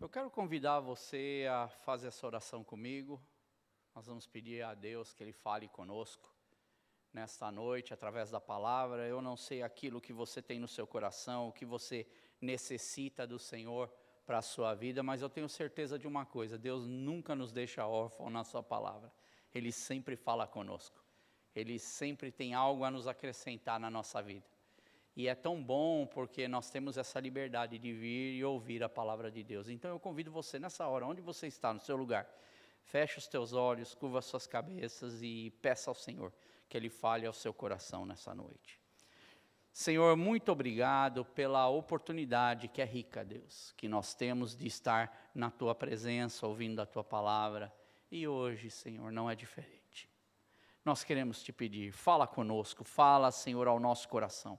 Eu quero convidar você a fazer essa oração comigo. Nós vamos pedir a Deus que Ele fale conosco nesta noite, através da palavra. Eu não sei aquilo que você tem no seu coração, o que você necessita do Senhor para a sua vida, mas eu tenho certeza de uma coisa: Deus nunca nos deixa órfãos na sua palavra. Ele sempre fala conosco. Ele sempre tem algo a nos acrescentar na nossa vida. E é tão bom porque nós temos essa liberdade de vir e ouvir a palavra de Deus. Então eu convido você nessa hora, onde você está, no seu lugar, feche os teus olhos, curva as suas cabeças e peça ao Senhor que Ele fale ao seu coração nessa noite. Senhor, muito obrigado pela oportunidade que é rica, Deus, que nós temos de estar na Tua presença, ouvindo a Tua palavra. E hoje, Senhor, não é diferente. Nós queremos Te pedir, fala conosco, fala, Senhor, ao nosso coração.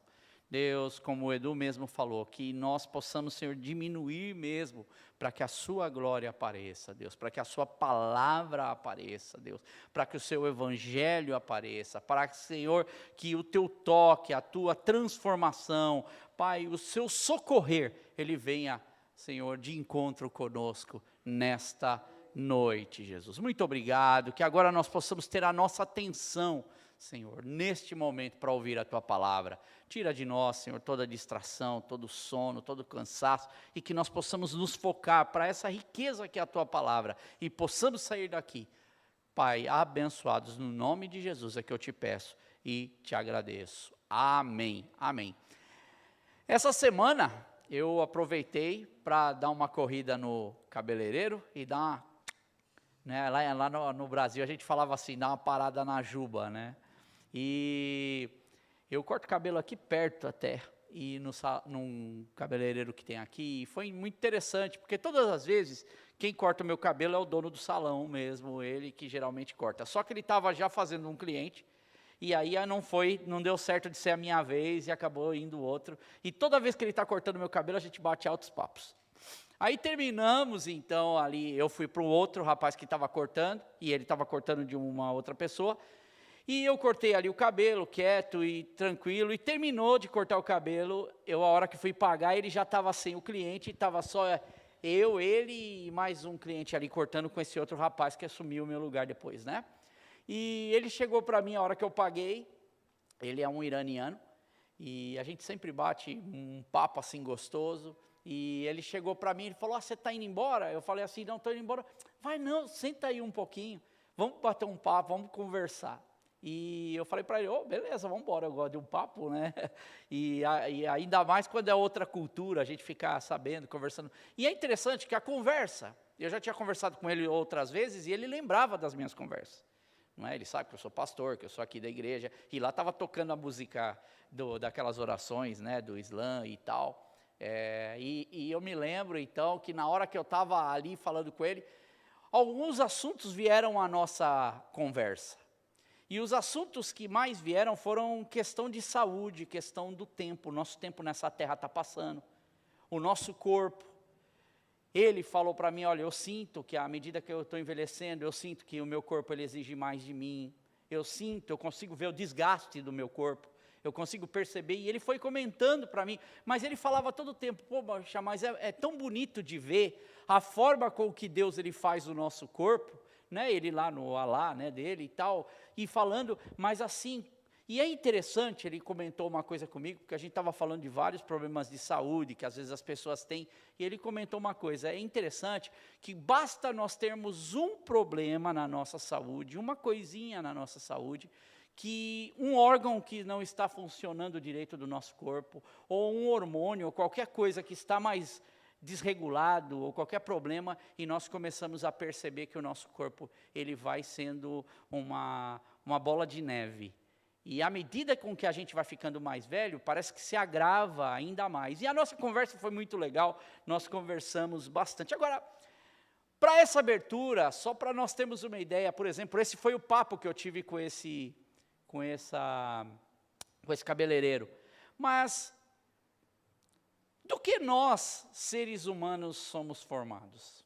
Deus, como o Edu mesmo falou, que nós possamos, Senhor, diminuir mesmo, para que a sua glória apareça, Deus, para que a sua palavra apareça, Deus, para que o seu evangelho apareça, para que, Senhor, que o teu toque, a tua transformação, Pai, o seu socorrer, ele venha, Senhor, de encontro conosco nesta noite, Jesus. Muito obrigado, que agora nós possamos ter a nossa atenção, Senhor, neste momento para ouvir a Tua palavra. Tira de nós, Senhor, toda distração, todo sono, todo cansaço, e que nós possamos nos focar para essa riqueza que é a Tua palavra, e possamos sair daqui, Pai, abençoados, no nome de Jesus é que eu te peço e te agradeço. Amém, amém. Essa semana eu aproveitei para dar uma corrida no cabeleireiro e dar uma, né, lá no Brasil a gente falava assim, dar uma parada na juba, né? E eu corto cabelo aqui perto até, e num cabeleireiro que tem aqui, e foi muito interessante, porque todas as vezes, quem corta o meu cabelo é o dono do salão mesmo, ele que geralmente corta. Só que ele estava já fazendo um cliente, e aí não deu certo de ser a minha vez, e acabou indo outro. E toda vez que ele está cortando meu cabelo, a gente bate altos papos. Aí terminamos, então, ali, eu fui para o outro rapaz que estava cortando, e ele estava cortando de uma outra pessoa, e eu cortei ali o cabelo, quieto e tranquilo, e terminou de cortar o cabelo, a hora que fui pagar, ele já estava sem o cliente, estava só ele e mais um cliente ali cortando com esse outro rapaz que assumiu o meu lugar depois, né? E ele chegou para mim a hora que eu paguei, ele é um iraniano, e a gente sempre bate um papo assim gostoso, e ele chegou para mim e falou, você está indo embora? Eu falei assim, não, estou indo embora. Vai não, senta aí um pouquinho, vamos bater um papo, vamos conversar. E eu falei para ele, beleza, vamos embora, eu gosto de um papo, né? E ainda mais quando é outra cultura, a gente fica sabendo, conversando. E é interessante que a conversa, eu já tinha conversado com ele outras vezes, e ele lembrava das minhas conversas. Não é? Ele sabe que eu sou pastor, que eu sou aqui da igreja, e lá estava tocando a música daquelas orações, né, do Islã e tal. E eu me lembro, então, que na hora que eu estava ali falando com ele, alguns assuntos vieram à nossa conversa. E os assuntos que mais vieram foram questão de saúde, questão do tempo. O nosso tempo nessa terra está passando. O nosso corpo. Ele falou para mim, olha, eu sinto que à medida que eu estou envelhecendo, eu sinto que o meu corpo ele exige mais de mim. Eu consigo ver o desgaste do meu corpo. Eu consigo perceber, e ele foi comentando para mim, mas ele falava todo o tempo, poxa, mas é tão bonito de ver a forma com que Deus ele faz o nosso corpo, né, ele lá no Alá, né, dele e tal, e falando, mas assim, e é interessante, ele comentou uma coisa comigo, porque a gente estava falando de vários problemas de saúde, que às vezes as pessoas têm, e ele comentou uma coisa, é interessante, que basta nós termos um problema na nossa saúde, uma coisinha na nossa saúde, que um órgão que não está funcionando direito do nosso corpo, ou um hormônio, ou qualquer coisa que está mais desregulado, ou qualquer problema, e nós começamos a perceber que o nosso corpo, ele vai sendo uma bola de neve. E à medida com que a gente vai ficando mais velho, parece que se agrava ainda mais. E a nossa conversa foi muito legal, nós conversamos bastante. Agora, para essa abertura, só para nós termos uma ideia, por exemplo, esse foi o papo que eu tive com esse cabeleireiro. Mas, do que nós, seres humanos, somos formados?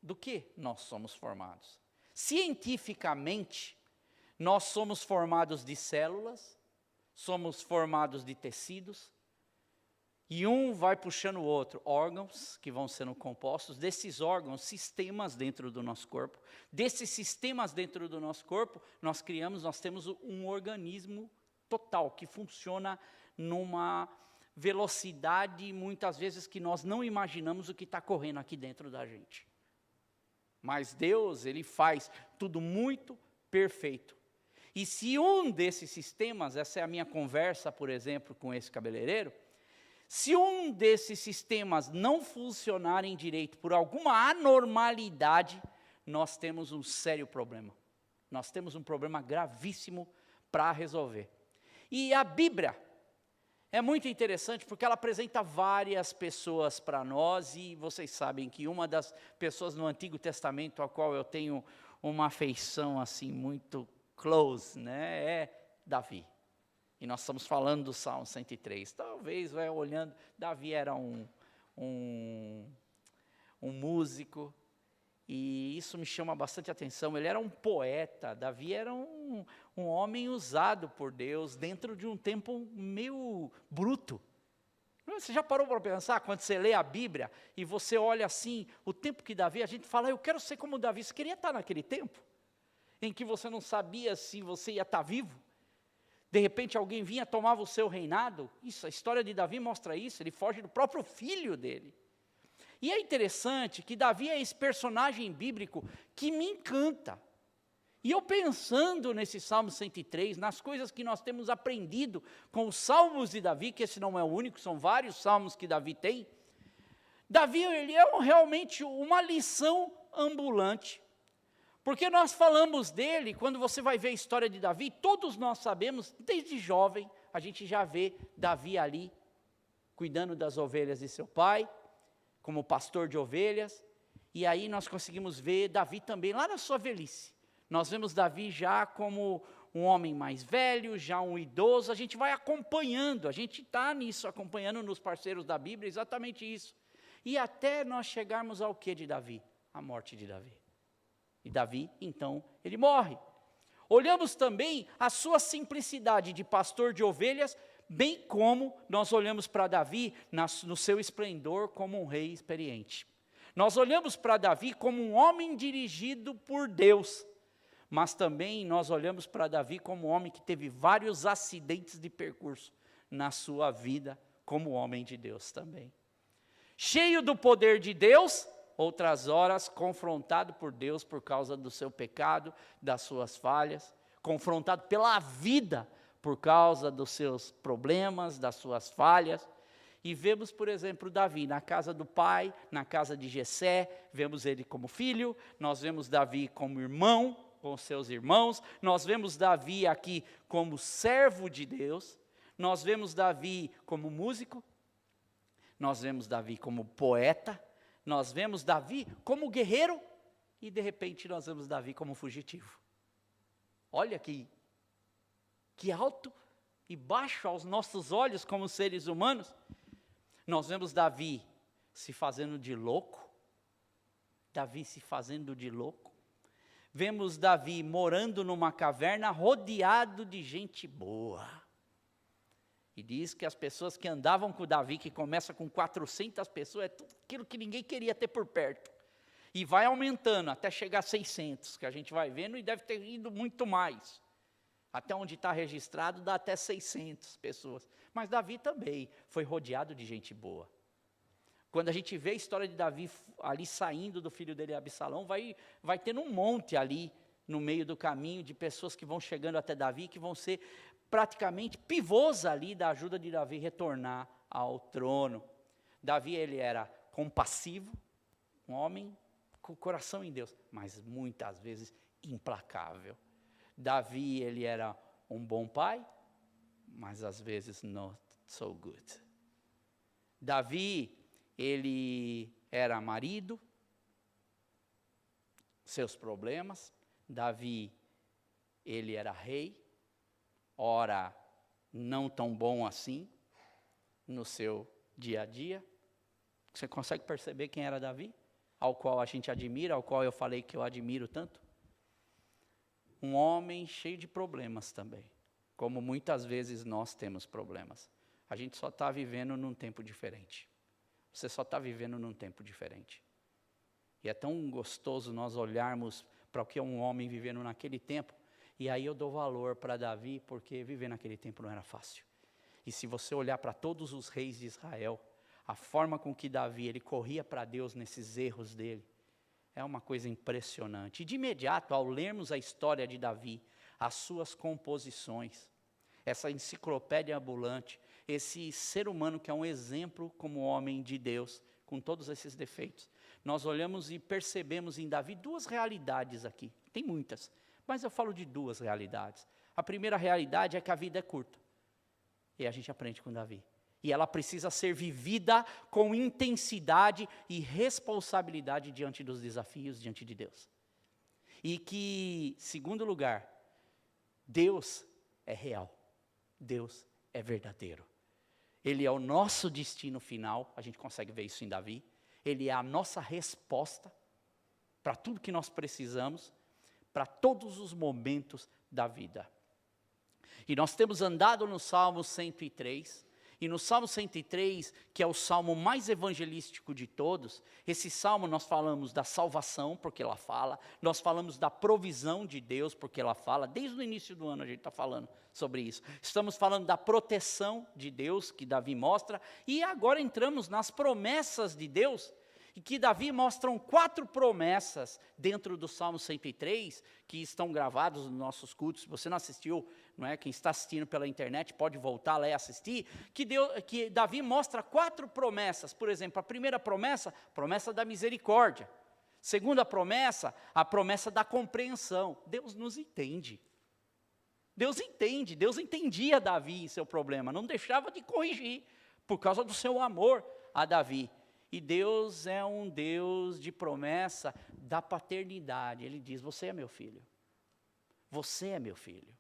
Do que nós somos formados? Cientificamente, nós somos formados de células, somos formados de tecidos, E um vai puxando o outro, órgãos que vão sendo compostos, desses órgãos, sistemas dentro do nosso corpo. Desses sistemas dentro do nosso corpo, nós temos um organismo total, que funciona numa velocidade, muitas vezes, que nós não imaginamos o que está correndo aqui dentro da gente. Mas Deus, Ele faz tudo muito perfeito. E se um desses sistemas, essa é a minha conversa, por exemplo, com esse cabeleireiro, se um desses sistemas não funcionarem direito por alguma anormalidade, nós temos um sério problema. Nós temos um problema gravíssimo para resolver. E a Bíblia é muito interessante porque ela apresenta várias pessoas para nós, e vocês sabem que uma das pessoas no Antigo Testamento a qual eu tenho uma afeição assim muito close, né, é Davi. E nós estamos falando do Salmo 103. Talvez, olhando, Davi era um músico, e isso me chama bastante atenção. Ele era um poeta, Davi era um homem usado por Deus dentro de um tempo meio bruto. Você já parou para pensar, quando você lê a Bíblia, e você olha assim, o tempo que Davi, a gente fala, eu quero ser como Davi. Você queria estar naquele tempo, em que você não sabia se você ia estar vivo? De repente alguém vinha, tomava o seu reinado. Isso, a história de Davi mostra isso, ele foge do próprio filho dele. E é interessante que Davi é esse personagem bíblico que me encanta. E eu pensando nesse Salmo 103, nas coisas que nós temos aprendido com os Salmos de Davi, que esse não é o único, são vários Salmos que Davi tem. Davi, ele é realmente uma lição ambulante. Porque nós falamos dele, quando você vai ver a história de Davi, todos nós sabemos, desde jovem, a gente já vê Davi ali, cuidando das ovelhas de seu pai, como pastor de ovelhas, e aí nós conseguimos ver Davi também, lá na sua velhice. Nós vemos Davi já como um homem mais velho, já um idoso, a gente vai acompanhando, a gente está nisso, acompanhando nos parceiros da Bíblia, exatamente isso. E até nós chegarmos ao que de Davi? A morte de Davi. E Davi, então, ele morre. Olhamos também a sua simplicidade de pastor de ovelhas, bem como nós olhamos para Davi no seu esplendor como um rei experiente. Nós olhamos para Davi como um homem dirigido por Deus, mas também nós olhamos para Davi como um homem que teve vários acidentes de percurso na sua vida, como homem de Deus também. Cheio do poder de Deus, outras horas confrontado por Deus por causa do seu pecado, das suas falhas, confrontado pela vida por causa dos seus problemas, das suas falhas. E vemos, por exemplo, Davi na casa do pai, na casa de Jessé, vemos ele como filho, nós vemos Davi como irmão com seus irmãos, nós vemos Davi aqui como servo de Deus, nós vemos Davi como músico, nós vemos Davi como poeta, nós vemos Davi como guerreiro, e de repente nós vemos Davi como fugitivo. Olha que alto e baixo aos nossos olhos como seres humanos. Nós vemos Davi se fazendo de louco, Vemos Davi morando numa caverna rodeado de gente boa. E diz que as pessoas que andavam com Davi, que começa com 400 pessoas, é tudo aquilo que ninguém queria ter por perto. E vai aumentando até chegar a 600, que a gente vai vendo, e deve ter ido muito mais. Até onde está registrado, dá até 600 pessoas. Mas Davi também foi rodeado de gente boa. Quando a gente vê a história de Davi ali saindo do filho dele, Absalão, vai tendo um monte ali no meio do caminho de pessoas que vão chegando até Davi, que vão ser praticamente pivôs ali da ajuda de Davi retornar ao trono. Davi, ele era compassivo, um homem com o coração em Deus, mas muitas vezes implacável. Davi, ele era um bom pai, mas às vezes not so good. Davi, ele era marido, seus problemas. Davi, ele era rei, ora não tão bom assim, no seu dia a dia. Você consegue perceber quem era Davi? Ao qual a gente admira, ao qual eu falei que eu admiro tanto? Um homem cheio de problemas também, como muitas vezes nós temos problemas. A gente só está vivendo num tempo diferente. Você só está vivendo num tempo diferente. E é tão gostoso nós olharmos para o que é um homem vivendo naquele tempo. E aí eu dou valor para Davi, porque viver naquele tempo não era fácil. E se você olhar para todos os reis de Israel, a forma com que Davi ele corria para Deus nesses erros dele, é uma coisa impressionante. E de imediato, ao lermos a história de Davi, as suas composições, essa enciclopédia ambulante, esse ser humano que é um exemplo como homem de Deus, com todos esses defeitos, nós olhamos e percebemos em Davi duas realidades aqui. Tem muitas, mas eu falo de duas realidades. A primeira realidade é que a vida é curta. E a gente aprende com Davi. E ela precisa ser vivida com intensidade e responsabilidade diante dos desafios, diante de Deus. E que, segundo lugar, Deus é real. Deus é verdadeiro. Ele é o nosso destino final, a gente consegue ver isso em Davi. Ele é a nossa resposta para tudo que nós precisamos, para todos os momentos da vida. E nós temos andado no Salmo 103, e no Salmo 103, que é o salmo mais evangelístico de todos, esse salmo nós falamos da salvação, porque ela fala, nós falamos da provisão de Deus, porque ela fala, desde o início do ano a gente está falando sobre isso. Estamos falando da proteção de Deus, que Davi mostra, e agora entramos nas promessas de Deus, e que Davi mostram 4 promessas dentro do Salmo 103, que estão gravados nos nossos cultos. Se você não assistiu, não é? Quem está assistindo pela internet pode voltar lá e assistir, que Davi mostra 4 promessas. Por exemplo, a primeira promessa, promessa da misericórdia. Segunda promessa, a promessa da compreensão. Deus nos entende. Deus entende, Deus entendia Davi e seu problema, não deixava de corrigir, por causa do seu amor a Davi. E Deus é um Deus de promessa da paternidade. Ele diz, você é meu filho. Você é meu filho.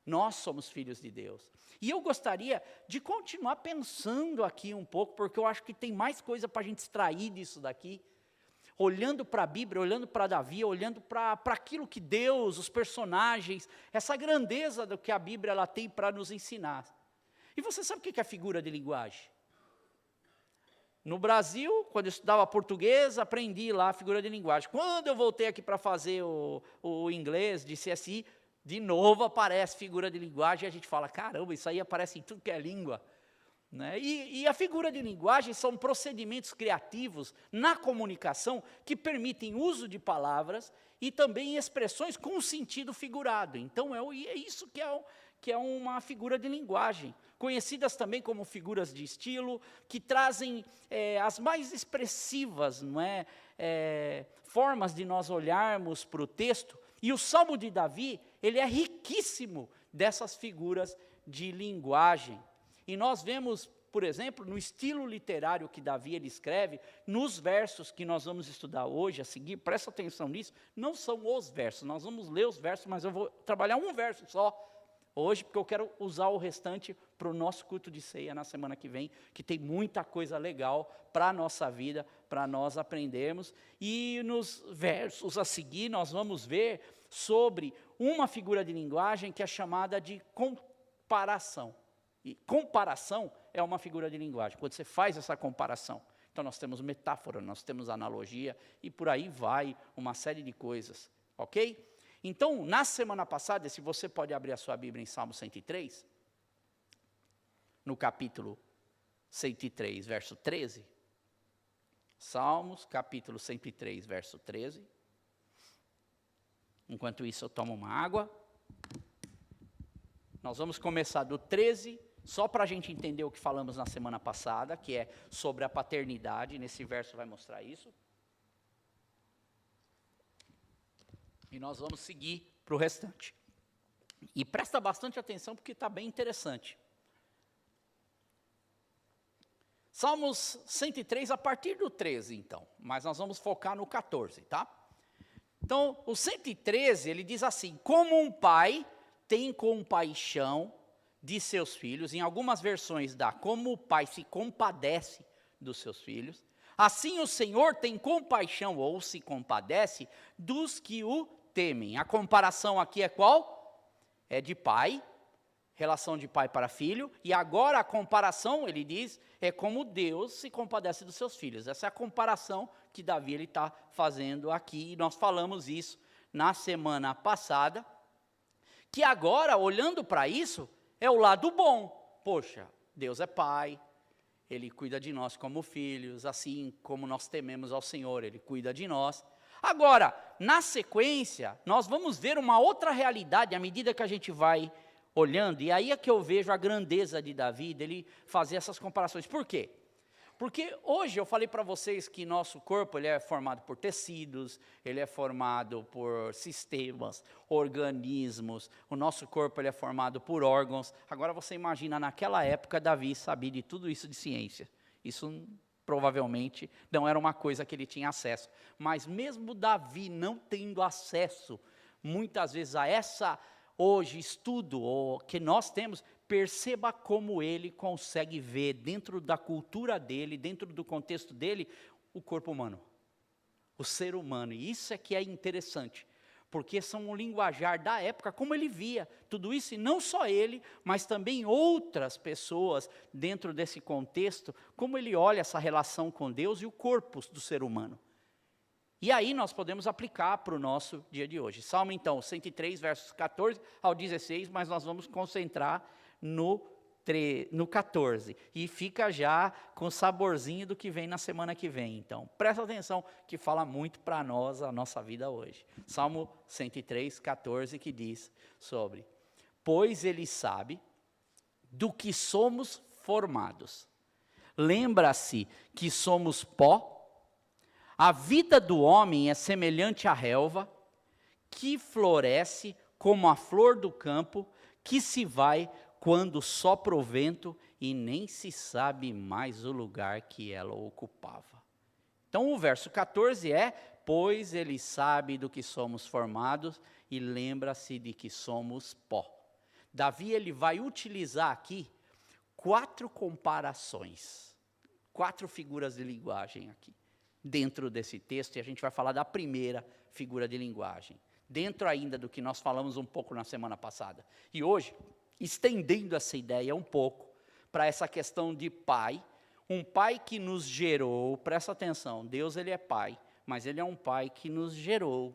Nós somos filhos de Deus. E eu gostaria de continuar pensando aqui um pouco, porque eu acho que tem mais coisa para a gente extrair disso daqui. Olhando para a Bíblia, olhando para Davi, olhando para aquilo que Deus, os personagens, essa grandeza do que a Bíblia ela tem para nos ensinar. E você sabe o que é a figura de linguagem? No Brasil, quando eu estudava português, aprendi lá a figura de linguagem. Quando eu voltei aqui para fazer o inglês de CSI, de novo aparece figura de linguagem, e a gente fala, caramba, isso aí aparece em tudo que é língua. Né? E a figura de linguagem são procedimentos criativos na comunicação que permitem uso de palavras e também expressões com sentido figurado. Então, é isso que é uma figura de linguagem. Conhecidas também como figuras de estilo, que trazem as mais expressivas, não é? Formas de nós olharmos para o texto. E o Salmo de Davi, ele é riquíssimo dessas figuras de linguagem. E nós vemos, por exemplo, no estilo literário que Davi ele escreve, nos versos que nós vamos estudar hoje, a seguir, presta atenção nisso, não são os versos, nós vamos ler os versos, mas eu vou trabalhar um verso só hoje, porque eu quero usar o restante para o nosso culto de ceia na semana que vem, que tem muita coisa legal para a nossa vida, para nós aprendermos. E nos versos a seguir, nós vamos ver sobre uma figura de linguagem que é chamada de comparação. E comparação é uma figura de linguagem, quando você faz essa comparação. Então nós temos metáfora, nós temos analogia, e por aí vai uma série de coisas, ok? Então, na semana passada, se você pode abrir a sua Bíblia em Salmo 103, no capítulo 103, verso 13. Salmos, capítulo 103, verso 13. Enquanto isso, eu tomo uma água. Nós vamos começar do 13, só para a gente entender o que falamos na semana passada, que é sobre a paternidade. Nesse verso vai mostrar isso. E nós vamos seguir para o restante. E presta bastante atenção, porque está bem interessante. Salmos 103, a partir do 13, então. Mas nós vamos focar no 14, tá? Então, o 113, ele diz assim, como um pai tem compaixão de seus filhos, em algumas versões dá, como o pai se compadece dos seus filhos, assim o Senhor tem compaixão, ou se compadece, dos que o temem. A comparação aqui é qual? É de pai relação de pai para filho, e agora a comparação, ele diz, é como Deus se compadece dos seus filhos. Essa é a comparação que Davi está fazendo aqui, e nós falamos isso na semana passada, que agora, olhando para isso, é o lado bom. Poxa, Deus é pai, Ele cuida de nós como filhos, assim como nós tememos ao Senhor, Ele cuida de nós. Agora, na sequência, nós vamos ver uma outra realidade à medida que a gente vai olhando, e aí é que eu vejo a grandeza de Davi, dele fazer essas comparações. Por quê? Porque hoje eu falei para vocês que nosso corpo ele é formado por tecidos, ele é formado por sistemas, organismos, o nosso corpo ele é formado por órgãos. Agora você imagina, naquela época Davi sabia de tudo isso de ciência. Isso provavelmente não era uma coisa que ele tinha acesso. Mas mesmo Davi não tendo acesso, muitas vezes a essa hoje estudo ou que nós temos, perceba como ele consegue ver dentro da cultura dele, dentro do contexto dele, o corpo humano, o ser humano. E isso é que é interessante, porque são um linguajar da época, como ele via tudo isso, e não só ele, mas também outras pessoas dentro desse contexto, como ele olha essa relação com Deus e o corpo do ser humano. E aí nós podemos aplicar para o nosso dia de hoje. Salmo então, 103, versos 14 ao 16, mas nós vamos concentrar no 14. E fica já com o saborzinho do que vem na semana que vem. Então, presta atenção que fala muito para nós, a nossa vida hoje. Salmo 103, 14, que diz sobre: pois ele sabe do que somos formados. Lembra-se que somos pó. A vida do homem é semelhante à relva, que floresce como a flor do campo, que se vai quando sopra o vento e nem se sabe mais o lugar que ela ocupava. Então o verso 14 é: pois ele sabe do que somos formados e lembra-se de que somos pó. Davi ele vai utilizar aqui 4 comparações, 4 figuras de linguagem aqui, dentro desse texto, e a gente vai falar da primeira figura de linguagem, dentro ainda do que nós falamos um pouco na semana passada. E hoje, estendendo essa ideia um pouco, para essa questão de pai, um pai que nos gerou, presta atenção, Deus ele é pai, mas ele é um pai que nos gerou,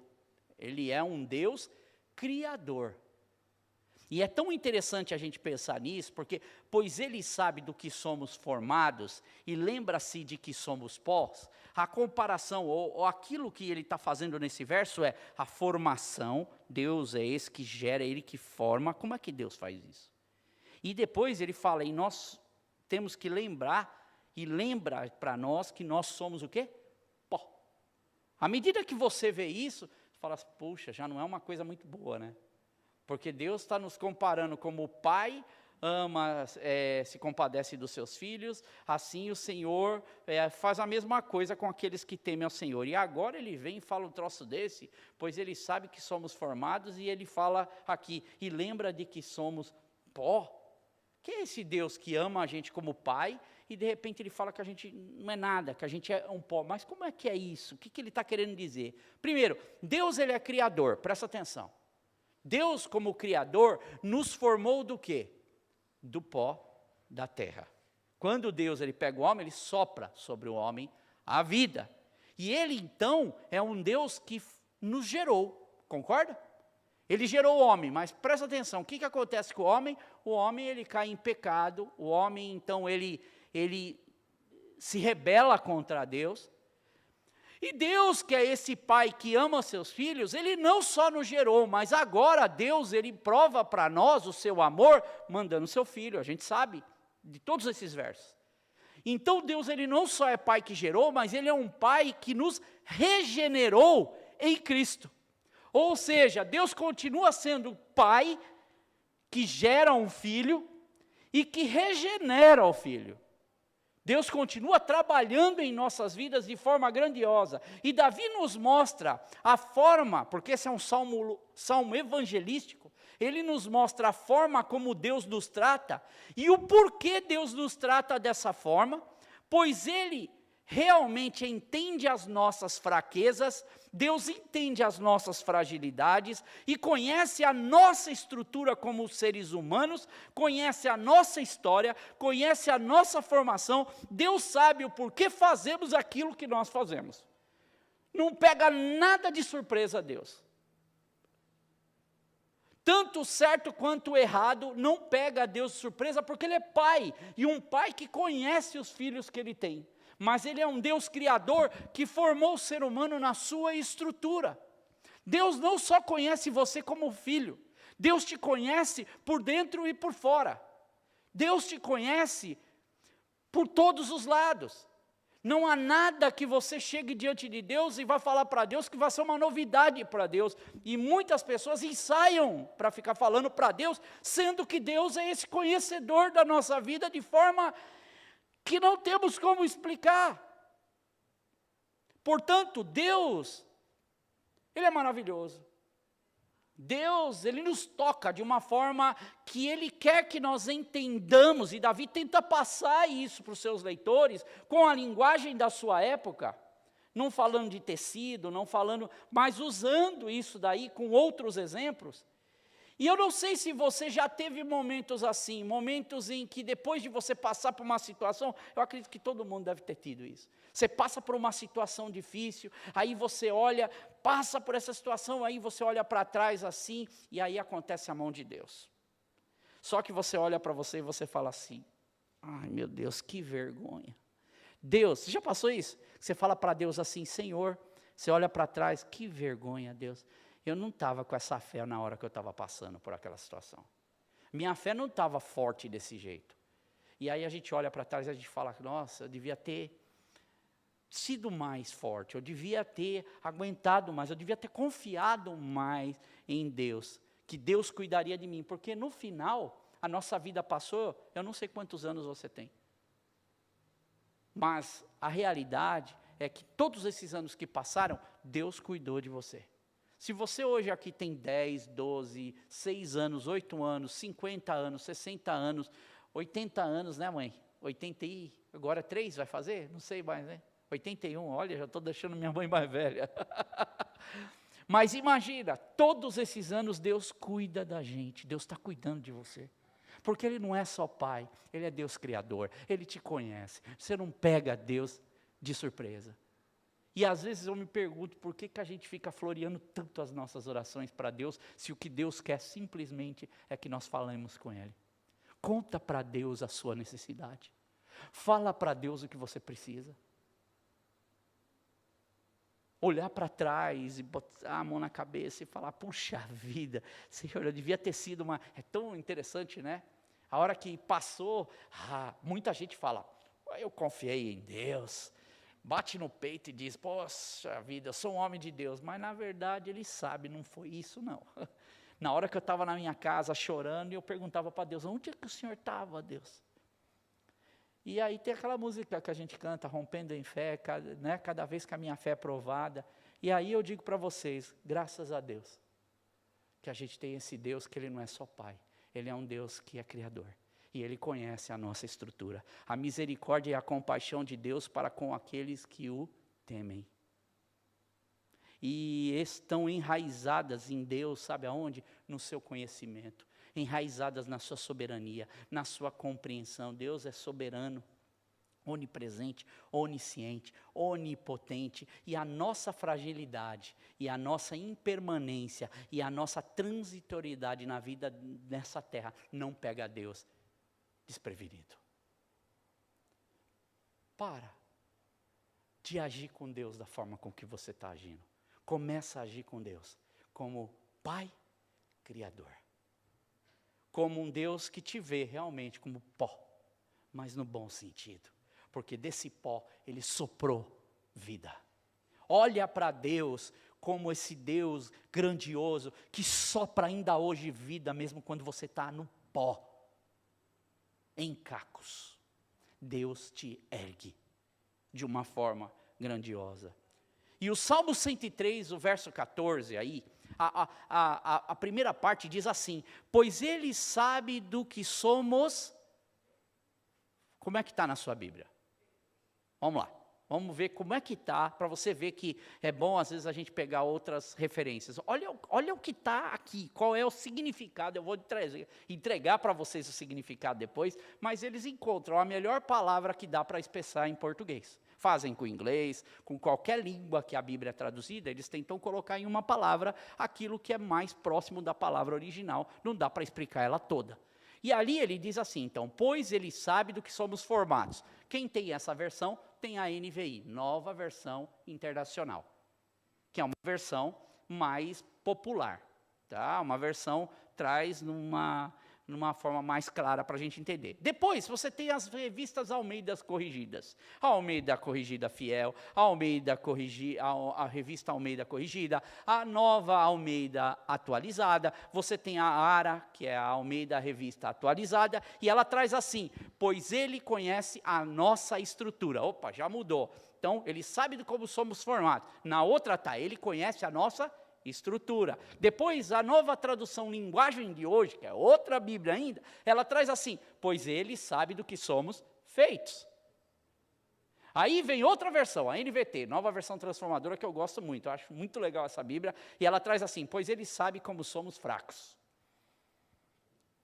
ele é um Deus criador. E é tão interessante a gente pensar nisso, porque, pois ele sabe do que somos formados, e lembra-se de que somos pós, a comparação, ou aquilo que ele está fazendo nesse verso é a formação. Deus é esse que gera, ele que forma. Como é que Deus faz isso? E depois ele fala, e nós temos que lembrar, e lembra para nós que nós somos o quê? Pó. À medida que você vê isso, você fala, puxa, já não é uma coisa muito boa, né? Porque Deus está nos comparando como o pai ama, se compadece dos seus filhos, assim o Senhor faz a mesma coisa com aqueles que temem ao Senhor. E agora ele vem e fala um troço desse, pois ele sabe que somos formados, e ele fala aqui, e lembra de que somos pó. Que é esse Deus que ama a gente como pai, e de repente ele fala que a gente não é nada, que a gente é um pó. Mas como é que é isso? O que ele está querendo dizer? Primeiro, Deus ele é criador, presta atenção. Deus, como Criador, nos formou do quê? Do pó da terra. Quando Deus ele pega o homem, ele sopra sobre o homem a vida. E ele, então, é um Deus que nos gerou, concorda? Ele gerou o homem, mas presta atenção, o que acontece com o homem? O homem, ele cai em pecado, o homem, então, ele se rebela contra Deus. E Deus, que é esse pai que ama seus filhos, ele não só nos gerou, mas agora Deus, ele prova para nós o seu amor, mandando seu filho, a gente sabe de todos esses versos. Então Deus, ele não só é pai que gerou, mas ele é um pai que nos regenerou em Cristo. Ou seja, Deus continua sendo pai que gera um filho e que regenera o filho. Deus continua trabalhando em nossas vidas de forma grandiosa. E Davi nos mostra a forma, porque esse é um salmo evangelístico, ele nos mostra a forma como Deus nos trata, e o porquê Deus nos trata dessa forma, pois ele realmente entende as nossas fraquezas, Deus entende as nossas fragilidades e conhece a nossa estrutura como seres humanos, conhece a nossa história, conhece a nossa formação. Deus sabe o porquê fazemos aquilo que nós fazemos. Não pega nada de surpresa a Deus. Tanto o certo quanto o errado não pega a Deus de surpresa, porque Ele é Pai, e um Pai que conhece os filhos que Ele tem. Mas Ele é um Deus criador que formou o ser humano na sua estrutura. Deus não só conhece você como filho, Deus te conhece por dentro e por fora. Deus te conhece por todos os lados. Não há nada que você chegue diante de Deus e vá falar para Deus que vai ser uma novidade para Deus. E muitas pessoas ensaiam para ficar falando para Deus, sendo que Deus é esse conhecedor da nossa vida de forma que não temos como explicar. Portanto, Deus, Ele é maravilhoso. Deus, Ele nos toca de uma forma que Ele quer que nós entendamos, e Davi tenta passar isso para os seus leitores, com a linguagem da sua época, não falando de tecido, não falando, mas usando isso daí com outros exemplos. E eu não sei se você já teve momentos assim, momentos em que depois de você passar por uma situação, eu acredito que todo mundo deve ter tido isso. Você passa por uma situação difícil, aí você olha, passa por essa situação, aí você olha para trás assim, e aí acontece a mão de Deus. Só que você olha para você e você fala assim, ai meu Deus, que vergonha. Deus, você já passou isso? Você fala para Deus assim, Senhor, você olha para trás, que vergonha, Deus. Eu não estava com essa fé na hora que eu estava passando por aquela situação. Minha fé não estava forte desse jeito. E aí a gente olha para trás e a gente fala, nossa, eu devia ter sido mais forte, eu devia ter aguentado mais, eu devia ter confiado mais em Deus, que Deus cuidaria de mim. Porque no final, a nossa vida passou, eu não sei quantos anos você tem. Mas a realidade é que todos esses anos que passaram, Deus cuidou de você. Se você hoje aqui tem 10, 12, 6 anos, 8 anos, 50 anos, 60 anos, 80 anos, né mãe? 80 e agora 3 vai fazer? Não sei mais, né? 81, olha, já estou deixando minha mãe mais velha. Mas imagina, todos esses anos Deus cuida da gente, Deus está cuidando de você. Porque Ele não é só Pai, Ele é Deus Criador, Ele te conhece. Você não pega Deus de surpresa. E às vezes eu me pergunto por que a gente fica floreando tanto as nossas orações para Deus, se o que Deus quer simplesmente é que nós falemos com Ele. Conta para Deus a sua necessidade. Fala para Deus o que você precisa. Olhar para trás e botar a mão na cabeça e falar, puxa vida, Senhor, eu devia ter sido uma... É tão interessante, né? A hora que passou, muita gente fala, eu confiei em Deus. Bate no peito e diz, poxa vida, eu sou um homem de Deus. Mas na verdade ele sabe, não foi isso não. Na hora que eu estava na minha casa chorando, eu perguntava para Deus, onde é que o Senhor estava, Deus? E aí tem aquela música que a gente canta, rompendo em fé, cada vez que a minha fé é provada. E aí eu digo para vocês, graças a Deus, que a gente tem esse Deus que Ele não é só Pai, Ele é um Deus que é Criador. E Ele conhece a nossa estrutura. A misericórdia e a compaixão de Deus para com aqueles que o temem. E estão enraizadas em Deus, sabe aonde? No seu conhecimento. Enraizadas na sua soberania, na sua compreensão. Deus é soberano, onipresente, onisciente, onipotente. E a nossa fragilidade, e a nossa impermanência, e a nossa transitoriedade na vida nessa terra, não pega a Deus desprevenido. Para de agir com Deus da forma com que você está agindo. Começa a agir com Deus como Pai Criador. Como um Deus que te vê realmente como pó, mas no bom sentido. Porque desse pó Ele soprou vida. Olha para Deus como esse Deus grandioso que sopra ainda hoje vida, mesmo quando você está no pó. Em cacos, Deus te ergue de uma forma grandiosa. E o Salmo 103, o verso 14 aí, a primeira parte diz assim, pois Ele sabe do que somos, como é que está na sua Bíblia? Vamos lá, Vamos ver como é que está, para você ver que é bom às vezes a gente pegar outras referências. Olha o que está aqui, qual é o significado. Eu vou entregar para vocês o significado depois, mas eles encontram a melhor palavra que dá para expressar em português. Fazem com inglês, com qualquer língua que a Bíblia é traduzida, eles tentam colocar em uma palavra aquilo que é mais próximo da palavra original, não dá para explicar ela toda. E ali ele diz assim, então, pois ele sabe do que somos formados. Quem tem essa versão tem a NVI, Nova Versão Internacional, que é uma versão mais popular, tá? Uma versão traz numa forma mais clara para a gente entender. Depois, você tem as revistas Almeida corrigidas. A Almeida Corrigida Fiel, a revista Almeida Corrigida, a Nova Almeida Atualizada, você tem a ARA, que é a Almeida Revista Atualizada, e ela traz assim, pois ele conhece a nossa estrutura. Opa, já mudou. Então, ele sabe de como somos formados. Na outra está, ele conhece a nossa estrutura. Depois, a Nova Tradução Linguagem de Hoje, que é outra Bíblia ainda, ela traz assim, pois ele sabe do que somos feitos. Aí vem outra versão, a NVT, Nova Versão Transformadora, que eu gosto muito, eu acho muito legal essa Bíblia, e ela traz assim, pois ele sabe como somos fracos.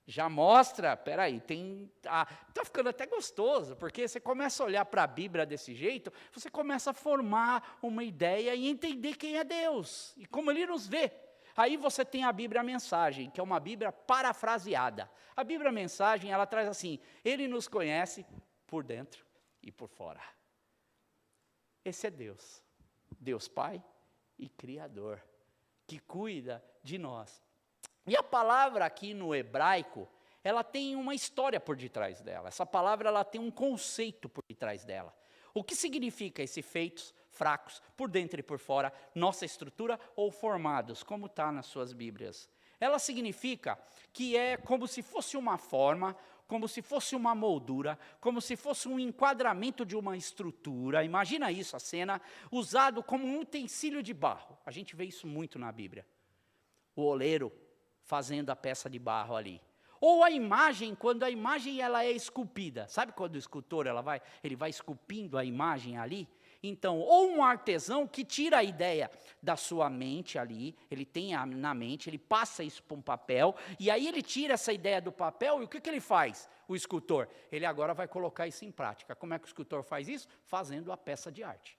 Já mostra, peraí, está ficando até gostoso, porque você começa a olhar para a Bíblia desse jeito, você começa a formar uma ideia e entender quem é Deus, e como Ele nos vê. Aí você tem a Bíblia Mensagem, que é uma Bíblia parafraseada. A Bíblia Mensagem, ela traz assim, Ele nos conhece por dentro e por fora. Esse é Deus, Deus Pai e Criador, que cuida de nós. E a palavra aqui no hebraico, ela tem uma história por detrás dela. Essa palavra ela tem um conceito por detrás dela. O que significa esses feitos fracos, por dentro e por fora, nossa estrutura ou formados, como está nas suas Bíblias? Ela significa que é como se fosse uma forma, como se fosse uma moldura, como se fosse um enquadramento de uma estrutura. Imagina isso, a cena, usado como um utensílio de barro. A gente vê isso muito na Bíblia. O oleiro fazendo a peça de barro ali. Ou a imagem, quando a imagem ela é esculpida. Sabe quando o escultor ele vai esculpindo a imagem ali? Então, ou um artesão que tira a ideia da sua mente ali, ele tem na mente, ele passa isso para um papel, e aí ele tira essa ideia do papel, e o que ele faz? O escultor, ele agora vai colocar isso em prática. Como é que o escultor faz isso? Fazendo a peça de arte.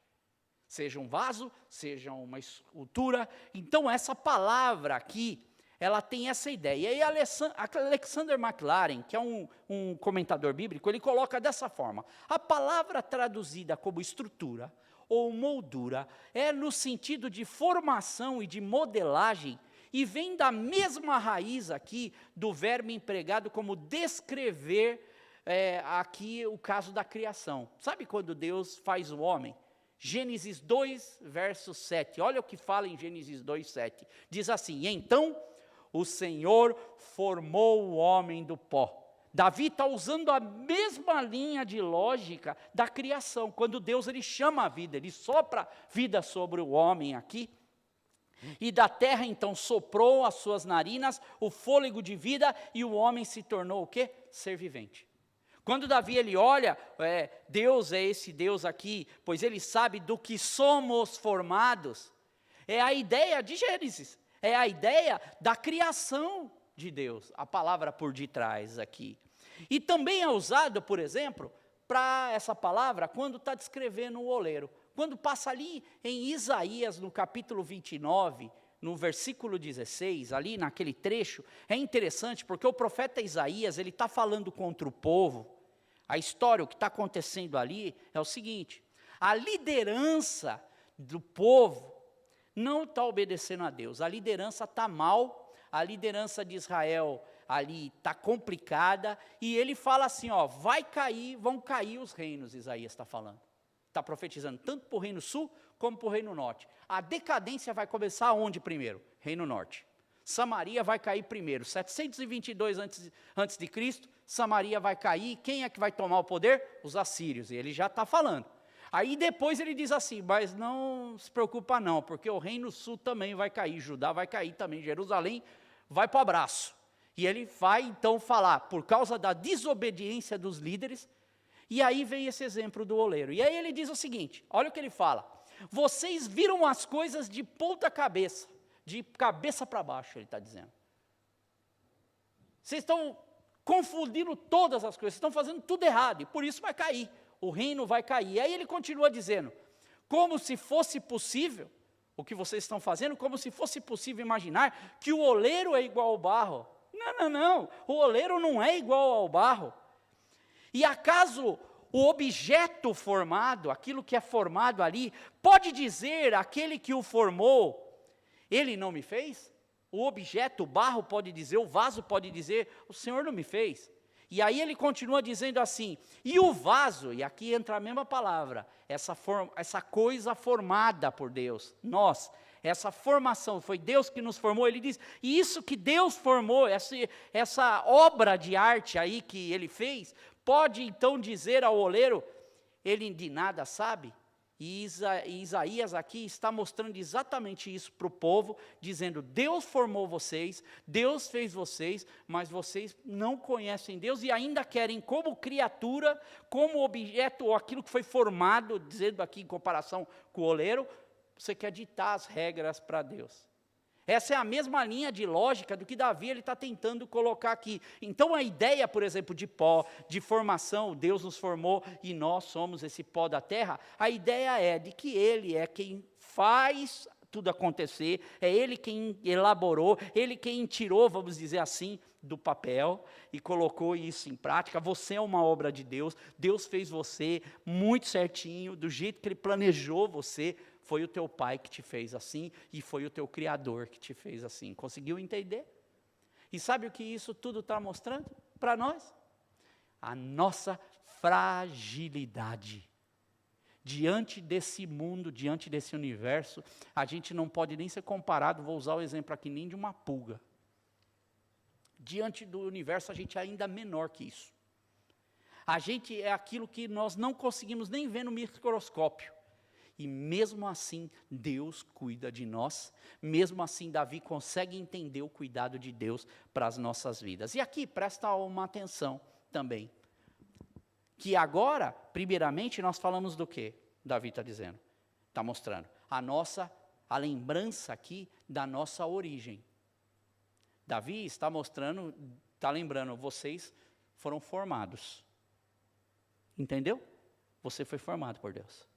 Seja um vaso, seja uma escultura. Então, essa palavra aqui, ela tem essa ideia. E Alexander McLaren, que é um comentador bíblico, ele coloca dessa forma. A palavra traduzida como estrutura ou moldura é no sentido de formação e de modelagem e vem da mesma raiz aqui do verbo empregado como descrever aqui o caso da criação. Sabe quando Deus faz o homem? Gênesis 2, verso 7. Olha o que fala em Gênesis 2, 7. Diz assim, então o Senhor formou o homem do pó. Davi está usando a mesma linha de lógica da criação. Quando Deus ele chama a vida, ele sopra vida sobre o homem aqui. E da terra então soprou as suas narinas o fôlego de vida e o homem se tornou o quê? Ser vivente. Quando Davi ele olha, Deus é esse Deus aqui, pois ele sabe do que somos formados. É a ideia de Gênesis. É a ideia da criação de Deus, a palavra por detrás aqui. E também é usado, por exemplo, para essa palavra quando está descrevendo o oleiro. Quando passa ali em Isaías, no capítulo 29, no versículo 16, ali naquele trecho, é interessante porque o profeta Isaías, ele está falando contra o povo. A história, o que está acontecendo ali é o seguinte, a liderança do povo não está obedecendo a Deus, a liderança está mal, a liderança de Israel ali está complicada, e ele fala assim, vão cair os reinos, Isaías está falando. Está profetizando tanto para o reino sul, como para o reino norte. A decadência vai começar onde primeiro? Reino norte. Samaria vai cair primeiro, 722 antes de Cristo, Samaria vai cair, quem é que vai tomar o poder? Os assírios, e ele já está falando. Aí depois ele diz assim, mas não se preocupa não, porque o reino sul também vai cair, Judá vai cair também, Jerusalém vai para o abraço. E ele vai então falar, por causa da desobediência dos líderes, E aí vem esse exemplo do oleiro. E aí ele diz o seguinte, olha o que ele fala. Vocês viram as coisas de ponta cabeça, de cabeça para baixo, ele está dizendo. Vocês estão confundindo todas as coisas, vocês estão fazendo tudo errado, e por isso vai cair, o reino vai cair. E aí ele continua dizendo, como se fosse possível, o que vocês estão fazendo, como se fosse possível imaginar que o oleiro é igual ao barro. Não, o oleiro não é igual ao barro. E acaso o objeto formado, aquilo que é formado ali, pode dizer aquele que o formou, ele não me fez? O objeto, o barro pode dizer, o vaso pode dizer, o Senhor não me fez. E aí ele continua dizendo assim, e o vaso, e aqui entra a mesma palavra, essa coisa formada por Deus, nós, essa formação, foi Deus que nos formou, ele diz, e isso que Deus formou, essa obra de arte aí que ele fez, pode então dizer ao oleiro, ele de nada sabe? E Isaías aqui está mostrando exatamente isso para o povo, dizendo, Deus formou vocês, Deus fez vocês, mas vocês não conhecem Deus e ainda querem como criatura, como objeto, ou aquilo que foi formado, dizendo aqui em comparação com o oleiro, você quer ditar as regras para Deus. Essa é a mesma linha de lógica do que Davi ele está tentando colocar aqui. Então a ideia, por exemplo, de pó, de formação, Deus nos formou e nós somos esse pó da terra, a ideia é de que Ele é quem faz tudo acontecer, é Ele quem elaborou, Ele quem tirou, vamos dizer assim, do papel e colocou isso em prática. Você é uma obra de Deus, Deus fez você muito certinho, do jeito que Ele planejou você. Foi o teu pai que te fez assim, e foi o teu Criador que te fez assim. Conseguiu entender? E sabe o que isso tudo está mostrando para nós? A nossa fragilidade. Diante desse mundo, diante desse universo, a gente não pode nem ser comparado, vou usar o exemplo aqui, nem de uma pulga. Diante do universo, a gente é ainda menor que isso. A gente é aquilo que nós não conseguimos nem ver no microscópio. E mesmo assim, Deus cuida de nós. Mesmo assim, Davi consegue entender o cuidado de Deus para as nossas vidas. E aqui, presta uma atenção também. Que agora, primeiramente, nós falamos do que? Davi está dizendo. Está mostrando. A lembrança aqui da nossa origem. Davi está mostrando, está lembrando, vocês foram formados. Entendeu? Você foi formado por Deus.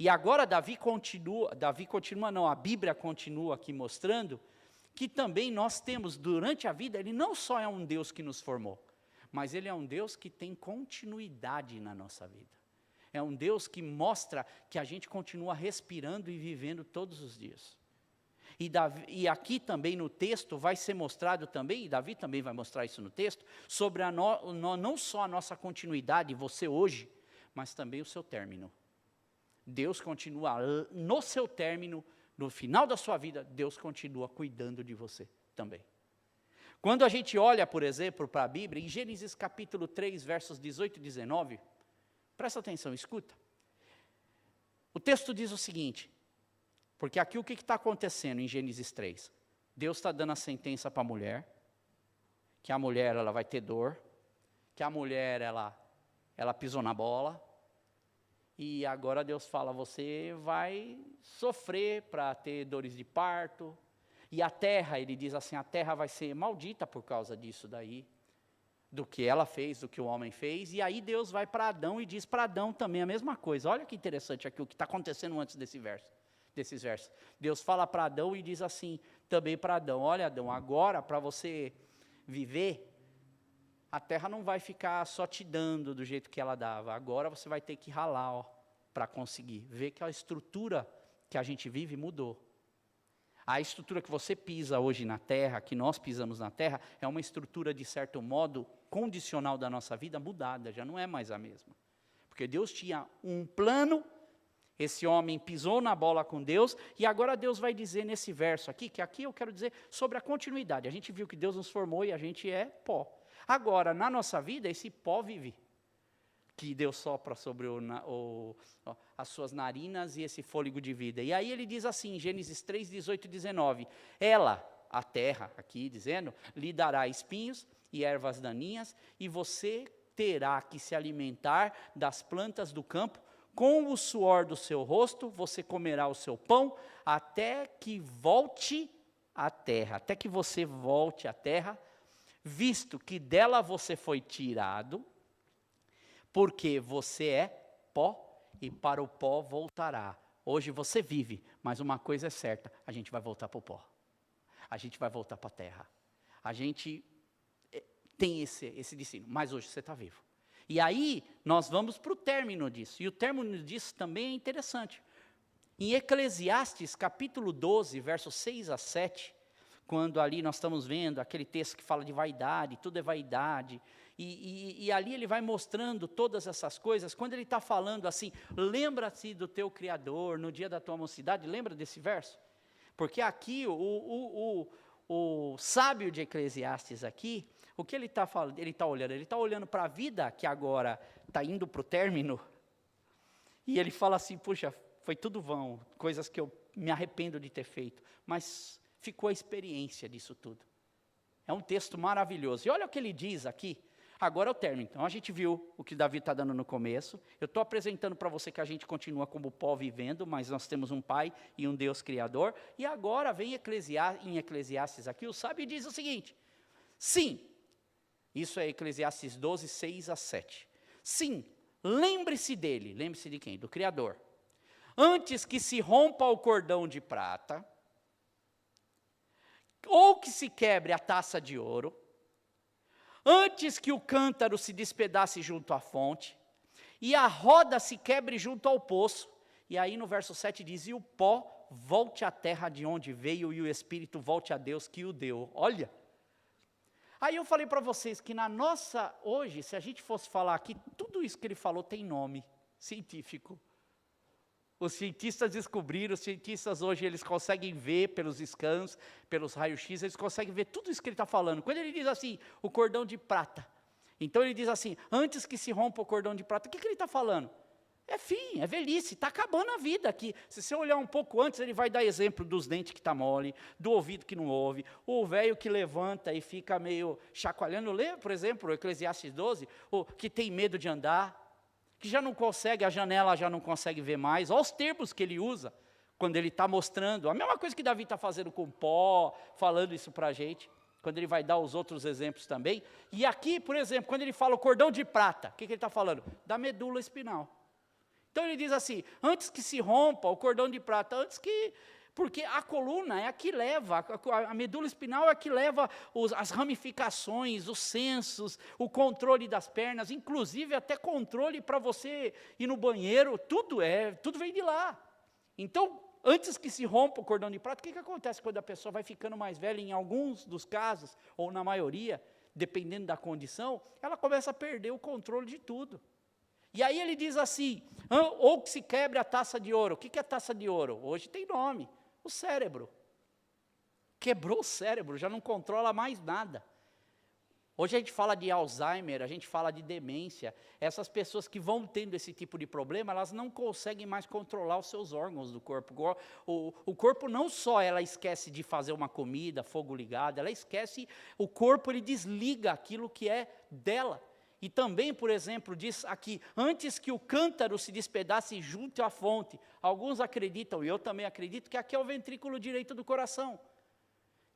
E agora a Bíblia continua aqui mostrando que também nós temos, durante a vida, Ele não só é um Deus que nos formou, mas Ele é um Deus que tem continuidade na nossa vida. É um Deus que mostra que a gente continua respirando e vivendo todos os dias. E aqui também no texto vai ser mostrado também, e Davi também vai mostrar isso no texto, sobre não só a nossa continuidade, você hoje, mas também o seu término. Deus continua, no seu término, no final da sua vida, Deus continua cuidando de você também. Quando a gente olha, por exemplo, para a Bíblia, em Gênesis capítulo 3, versos 18 e 19, presta atenção, escuta. O texto diz o seguinte, porque aqui o que está acontecendo em Gênesis 3? Deus está dando a sentença para a mulher, que a mulher ela vai ter dor, que a mulher ela pisou na bola, e agora Deus fala, você vai sofrer para ter dores de parto. E a terra, ele diz assim, a terra vai ser maldita por causa disso daí. Do que ela fez, do que o homem fez. E aí Deus vai para Adão e diz para Adão também a mesma coisa. Olha que interessante aqui o que está acontecendo antes desses versos. Deus fala para Adão e diz assim, também para Adão, olha Adão, agora para você viver, a terra não vai ficar só te dando do jeito que ela dava. Agora você vai ter que ralar para conseguir. Ver que a estrutura que a gente vive mudou. A estrutura que você pisa hoje na terra, que nós pisamos na terra, é uma estrutura, de certo modo, condicional da nossa vida mudada. Já não é mais a mesma. Porque Deus tinha um plano, esse homem pisou na bola com Deus, e agora Deus vai dizer nesse verso aqui, que aqui eu quero dizer sobre a continuidade. A gente viu que Deus nos formou e a gente é pó. Agora, na nossa vida, esse pó vive, que Deus sopra sobre as suas narinas e esse fôlego de vida. E aí ele diz assim, em Gênesis 3, 18 e 19, ela, a terra, aqui dizendo, lhe dará espinhos e ervas daninhas, e você terá que se alimentar das plantas do campo, com o suor do seu rosto você comerá o seu pão, até que volte à terra, até que você volte à terra, visto que dela você foi tirado, porque você é pó, e para o pó voltará. Hoje você vive, mas uma coisa é certa, a gente vai voltar para o pó. A gente vai voltar para a terra. A gente tem esse destino, mas hoje você está vivo. E aí, nós vamos para o término disso. E o término disso também é interessante. Em Eclesiastes, capítulo 12, versos 6 a 7, quando ali nós estamos vendo aquele texto que fala de vaidade, tudo é vaidade, e ali ele vai mostrando todas essas coisas, quando ele está falando assim, lembra-se do teu Criador no dia da tua mocidade, lembra desse verso? Porque aqui, o sábio de Eclesiastes aqui, o que ele está falando? Ele está olhando para a vida que agora está indo para o término, e ele fala assim, puxa, foi tudo vão, coisas que eu me arrependo de ter feito, mas ficou a experiência disso tudo. É um texto maravilhoso. E olha o que ele diz aqui, agora é o término. Então a gente viu o que Davi está dando no começo, eu estou apresentando para você que a gente continua como pó vivendo, mas nós temos um Pai e um Deus Criador, e agora vem em Eclesiastes aqui, o sábio diz o seguinte, sim, isso é Eclesiastes 12, 6 a 7. Sim, lembre-se dele. Lembre-se de quem? Do Criador. Antes que se rompa o cordão de prata, ou que se quebre a taça de ouro, antes que o cântaro se despedace junto à fonte, e a roda se quebre junto ao poço. E aí no verso 7 diz, e o pó volte à terra de onde veio, e o espírito volte a Deus que o deu. Olha! Aí eu falei para vocês que hoje, se a gente fosse falar aqui, tudo isso que ele falou tem nome científico. Os cientistas descobriram, os cientistas hoje, eles conseguem ver pelos scans, pelos raios-x, eles conseguem ver tudo isso que ele está falando. Quando ele diz assim, o cordão de prata, então ele diz assim, antes que se rompa o cordão de prata, o que ele está falando? É fim, é velhice, está acabando a vida aqui. Se você olhar um pouco antes, ele vai dar exemplo dos dentes que está mole, do ouvido que não ouve, o velho que levanta e fica meio chacoalhando. Lê, por exemplo, o Eclesiastes 12, o que tem medo de andar, que já não consegue, a janela já não consegue ver mais. Olha os termos que ele usa, quando ele está mostrando. A mesma coisa que Davi está fazendo com o pó, falando isso para a gente, quando ele vai dar os outros exemplos também. E aqui, por exemplo, quando ele fala o cordão de prata, o que ele está falando? Da medula espinal. Então ele diz assim, antes que se rompa o cordão de prata, porque a coluna é a que leva, a medula espinal é a que leva as ramificações, os sensos, o controle das pernas, inclusive até controle para você ir no banheiro, tudo vem de lá. Então, antes que se rompa o cordão de prata, o que acontece quando a pessoa vai ficando mais velha, em alguns dos casos, ou na maioria, dependendo da condição, ela começa a perder o controle de tudo. E aí ele diz assim, ou que se quebre a taça de ouro. O que é taça de ouro? Hoje tem nome, o cérebro. Quebrou o cérebro, já não controla mais nada. Hoje a gente fala de Alzheimer, a gente fala de demência. Essas pessoas que vão tendo esse tipo de problema, elas não conseguem mais controlar os seus órgãos do corpo. O corpo não só ela esquece de fazer uma comida, fogo ligado, ela esquece, o corpo ele desliga aquilo que é dela. E também, por exemplo, diz aqui, antes que o cântaro se despedace junto à fonte, alguns acreditam, e eu também acredito, que aqui é o ventrículo direito do coração.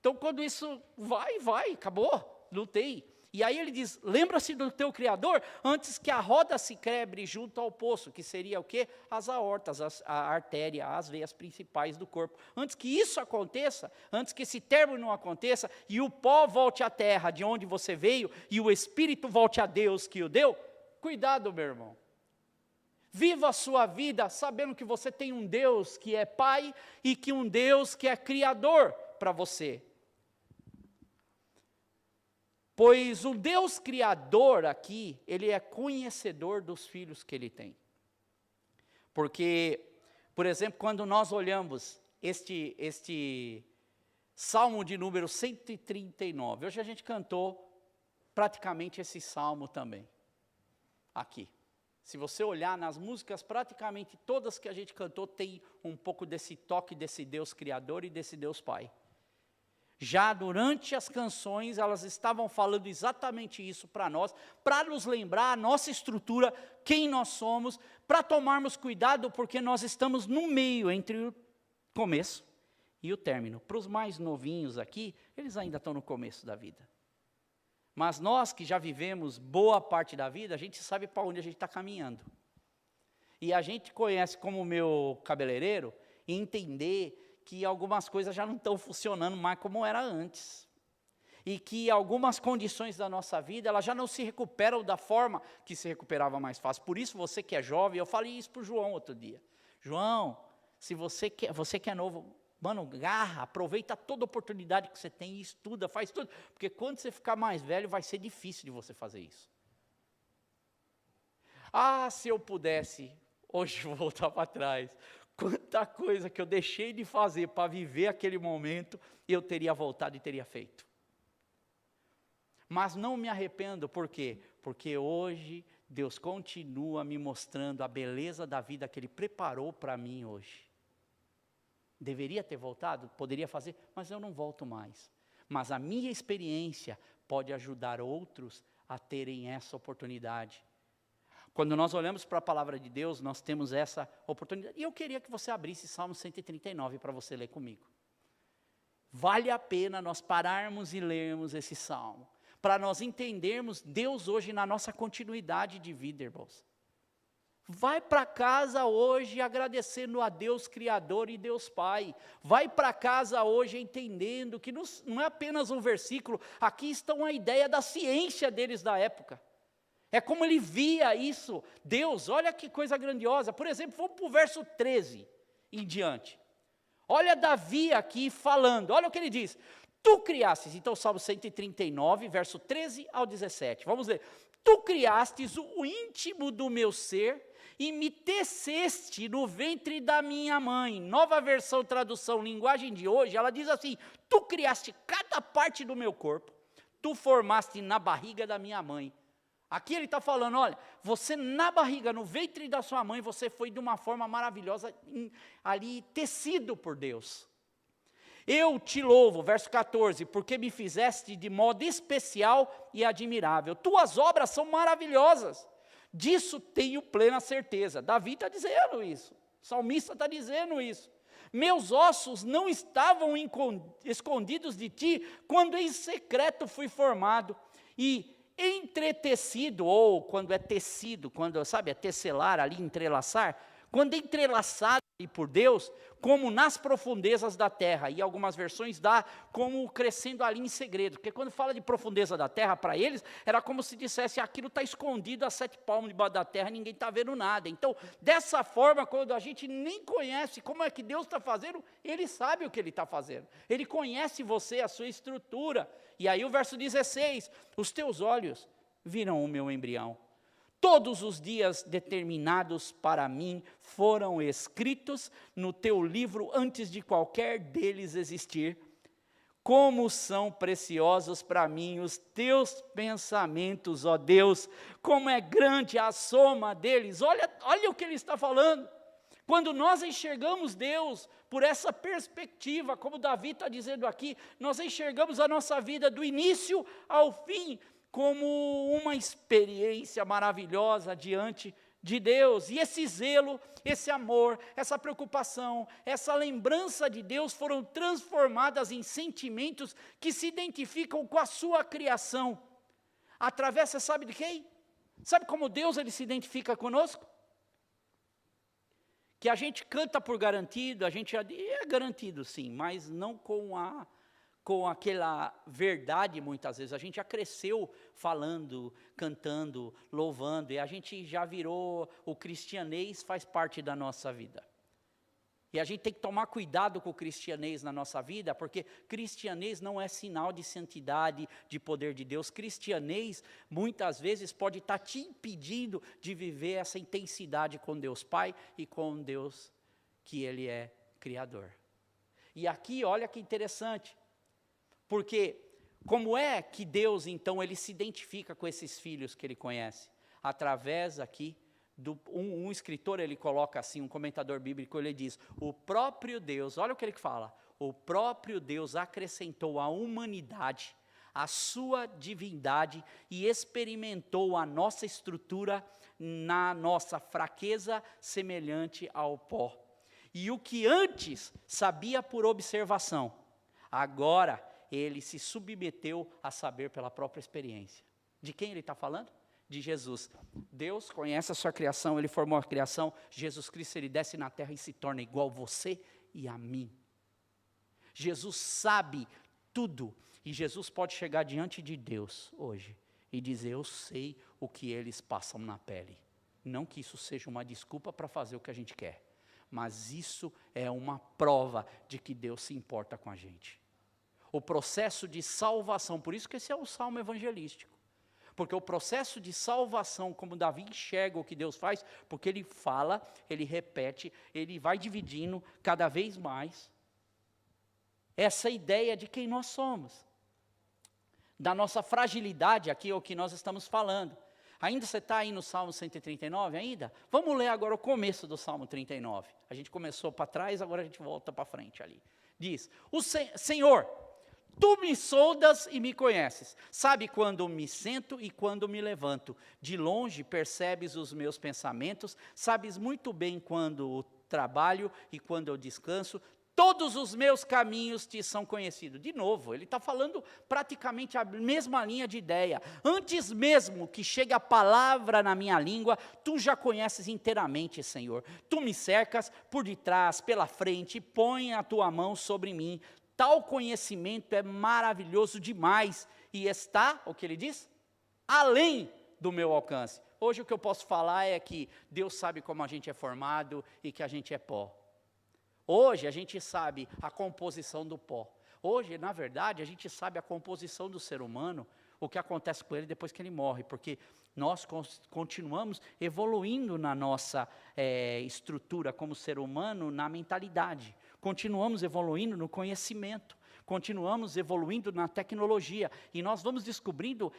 Então, quando isso vai, acabou, não tem. E aí ele diz, lembra-se do teu Criador, antes que a roda se quebre junto ao poço, que seria o quê? As aortas, a artéria, as veias principais do corpo. Antes que isso aconteça, antes que esse término aconteça, e o pó volte à terra de onde você veio, e o Espírito volte a Deus que o deu, cuidado, meu irmão. Viva a sua vida sabendo que você tem um Deus que é Pai, e que um Deus que é Criador para você. Pois o Deus Criador aqui, Ele é conhecedor dos filhos que Ele tem. Porque, por exemplo, quando nós olhamos este Salmo de número 139, hoje a gente cantou praticamente esse Salmo também, aqui. Se você olhar nas músicas, praticamente todas que a gente cantou tem um pouco desse toque desse Deus Criador e desse Deus Pai. Já durante as canções, elas estavam falando exatamente isso para nós, para nos lembrar a nossa estrutura, quem nós somos, para tomarmos cuidado, porque nós estamos no meio entre o começo e o término. Para os mais novinhos aqui, eles ainda estão no começo da vida. Mas nós que já vivemos boa parte da vida, a gente sabe para onde a gente está caminhando. E a gente conhece como meu cabeleireiro, entender que algumas coisas já não estão funcionando mais como era antes. E que algumas condições da nossa vida, elas já não se recuperam da forma que se recuperava mais fácil. Por isso, você que é jovem, eu falei isso para o João outro dia. João, se você que é novo, mano, garra, aproveita toda oportunidade que você tem e estuda, faz tudo. Porque quando você ficar mais velho, vai ser difícil de você fazer isso. Ah, se eu pudesse, hoje vou voltar para trás. Quanta coisa que eu deixei de fazer para viver aquele momento, eu teria voltado e teria feito. Mas não me arrependo, por quê? Porque hoje Deus continua me mostrando a beleza da vida que Ele preparou para mim hoje. Deveria ter voltado? Poderia fazer, mas eu não volto mais. Mas a minha experiência pode ajudar outros a terem essa oportunidade. Quando nós olhamos para a palavra de Deus, nós temos essa oportunidade. E eu queria que você abrisse Salmo 139 para você ler comigo. Vale a pena nós pararmos e lermos esse salmo, para nós entendermos Deus hoje na nossa continuidade de vida, irmãos. Vai para casa hoje agradecendo a Deus Criador e Deus Pai. Vai para casa hoje entendendo que não é apenas um versículo, aqui estão a ideia da ciência deles da época. É como ele via isso. Deus, olha que coisa grandiosa. Por exemplo, vamos para o verso 13 em diante. Olha Davi aqui falando, olha o que ele diz. Tu criastes, então Salmo 139, verso 13 ao 17. Vamos ler. Tu criastes o íntimo do meu ser e me teceste no ventre da minha mãe. Nova versão, tradução, linguagem de hoje, ela diz assim, tu criaste cada parte do meu corpo, tu formaste na barriga da minha mãe. Aqui ele está falando, olha, você na barriga, no ventre da sua mãe, você foi de uma forma maravilhosa, ali tecido por Deus. Eu te louvo, verso 14, porque me fizeste de modo especial e admirável. Tuas obras são maravilhosas, disso tenho plena certeza. Davi está dizendo isso, o salmista está dizendo isso. Meus ossos não estavam escondidos de ti, quando em secreto fui formado, e entretecido, ou quando é tecido, quando, sabe, é tecelar ali, entrelaçar, quando é entrelaçado por Deus, como nas profundezas da terra, e algumas versões dá como crescendo ali em segredo, porque quando fala de profundeza da terra, para eles, era como se dissesse, aquilo está escondido a 7 palmos debaixo da terra, ninguém está vendo nada. Então, dessa forma, quando a gente nem conhece como é que Deus está fazendo, Ele sabe o que Ele está fazendo, Ele conhece você, a sua estrutura. E aí o verso 16, os teus olhos viram o meu embrião. Todos os dias determinados para mim foram escritos no teu livro antes de qualquer deles existir. Como são preciosos para mim os teus pensamentos, ó Deus, como é grande a soma deles. Olha o que ele está falando. Quando nós enxergamos Deus por essa perspectiva, como Davi está dizendo aqui, nós enxergamos a nossa vida do início ao fim, como uma experiência maravilhosa diante de Deus. E esse zelo, esse amor, essa preocupação, essa lembrança de Deus foram transformadas em sentimentos que se identificam com a sua criação. Através, você sabe de quem? Sabe como Deus ele se identifica conosco? Que a gente canta por garantido, a gente é garantido sim, mas não com aquela verdade muitas vezes. A gente já cresceu falando, cantando, louvando, e a gente já virou, o cristianês faz parte da nossa vida. E a gente tem que tomar cuidado com o cristianês na nossa vida, porque cristianês não é sinal de santidade, de poder de Deus. Cristianês, muitas vezes, pode estar te impedindo de viver essa intensidade com Deus Pai e com Deus que Ele é Criador. E aqui, olha que interessante, porque como é que Deus, então, Ele se identifica com esses filhos que Ele conhece? Através aqui, um escritor, ele coloca assim, um comentador bíblico, ele diz, o próprio Deus, olha o que ele fala, o próprio Deus acrescentou à humanidade a sua divindade e experimentou a nossa estrutura na nossa fraqueza semelhante ao pó. E o que antes sabia por observação, agora ele se submeteu a saber pela própria experiência. De quem ele está falando? De Jesus. Deus conhece a sua criação, ele formou a criação. Jesus Cristo, ele desce na terra e se torna igual a você e a mim. Jesus sabe tudo. E Jesus pode chegar diante de Deus hoje e dizer: eu sei o que eles passam na pele. Não que isso seja uma desculpa para fazer o que a gente quer, mas isso é uma prova de que Deus se importa com a gente. O processo de salvação, por isso que esse é o salmo evangelístico. Porque o processo de salvação, como Davi enxerga o que Deus faz, porque ele fala, ele repete, ele vai dividindo cada vez mais essa ideia de quem nós somos. Da nossa fragilidade, aqui é o que nós estamos falando. Ainda você está aí no Salmo 139 ainda? Vamos ler agora o começo do Salmo 39. A gente começou para trás, agora a gente volta para frente ali. Diz: Senhor, tu me sondas e me conheces. Sabe quando me sento e quando me levanto. De longe percebes os meus pensamentos. Sabes muito bem quando trabalho e quando eu descanso. Todos os meus caminhos te são conhecidos. De novo, ele está falando praticamente a mesma linha de ideia. Antes mesmo que chegue a palavra na minha língua, tu já conheces inteiramente, Senhor. Tu me cercas por detrás, pela frente, e põe a tua mão sobre mim. Tal conhecimento é maravilhoso demais e está, o que ele diz? Além do meu alcance. Hoje o que eu posso falar é que Deus sabe como a gente é formado e que a gente é pó. Hoje a gente sabe a composição do pó. Hoje, na verdade, a gente sabe a composição do ser humano, o que acontece com ele depois que ele morre, porque nós continuamos evoluindo na nossa estrutura como ser humano, na mentalidade. Continuamos evoluindo no conhecimento, continuamos evoluindo na tecnologia, e nós vamos descobrindo,